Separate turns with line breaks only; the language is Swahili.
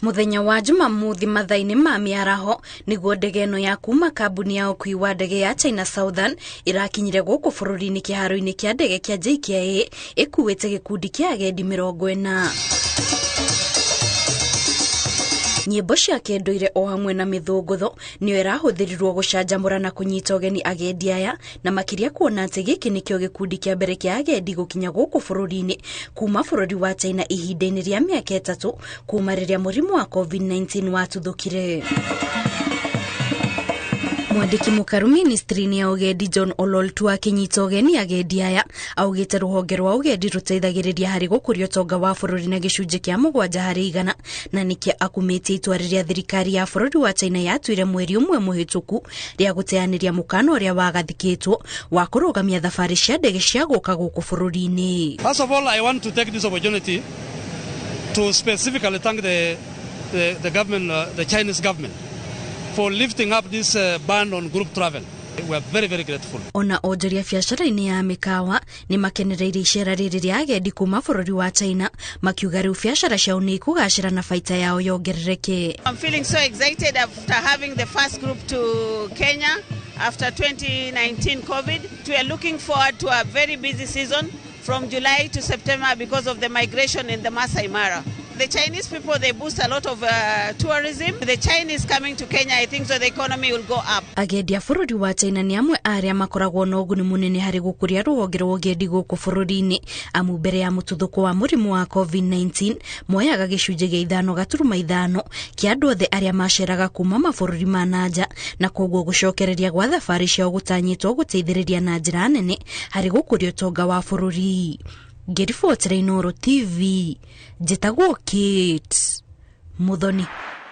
Muthenya wa Jumamothi mathaini ma miaraho niguo ndege ĩno ya kuuma kambuni ya ũkui wa ndege ya China Southern irakinyire gũkũ bũrũri-inĩ kĩharo-inĩ kĩa ndege kĩa JKIA ĩkuĩte gĩkundi kĩa agendi 40. Nyĩmbo cia kĩndũire o hamwe na mĩthũngũtho nĩyo ĩrahũthĩrirwo gũcanjamũra na kũnyita ũgeni agendi aya, na makĩria kuona atĩ gĩkĩ nĩkĩo gĩkundi kĩa mbere kĩa agendi gũkinya gũkũ bũrũri-inĩ kuuma bũrũri wa China ihinda-inĩ rĩa mĩaka 3 kuuma rĩrĩa mũrimũ wa COVID-19 watuthũkire. Mwandĩki mũkaru ministry-inĩ ya ũgendi John Ololtu akĩnyita ũgeni agendi aya augĩte rũhonge rwa ũgendi rũteithagĩrĩria harĩ gũkũria ũtonga wa bũrũri na gĩcunjĩ kĩa 7% na nĩkĩo akumĩtie itua rĩrĩa thirikari ya bũrũri wa China yatuire mweri ũmwe mũhĩtũku rĩa gũteanĩria mũkana ũrĩa wagathĩkĩtwo wa kũrũgamia thabarĩ cia ndege cia gũka gũkũ bũrũri-inĩ.
First of all, I want to take this opportunity to specifically thank the government, the Chinese government, for lifting up this ban on group travel. We are very, very grateful. Ona onjoria biacara-inĩ ya mĩkawa nĩ makenereire icera rĩrĩ rĩa agendi kuma bũrũri wa China, makiuga rĩu biacara ciao nĩ ikũgacĩra na baita yao yongerereke.
I'm feeling so excited after having the first group to Kenya after 2019 COVID. We are looking forward to a very busy season from July to September because of the migration in the Masai Mara. The Chinese people, they boost a lot of tourism. The Chinese coming to Kenya, I think so the economy will go up.
Agendi a bũrũri wa China nĩ amwe arĩa makoragwo na ũguni mũnene harĩ gũkũria rũhonge rwa ũgendi gũkũ bũrũri-inĩ, amu mbere ya mũtuthũko wa mũrimũ wa COVID-19 moyaga gĩcunjĩ gĩa 5.5 kĩa andũ othe arĩa maceraga kuma mabũrũri ma nanja, na koguo gũcokereria gwa thabarĩ ciao gũtanyĩtwo gũteithĩrĩria na njĩra nene harĩ gũkũria ũtonga wa bũrũri. Ngĩribotera Inooro TV, njĩtagwo Kate Muthoni.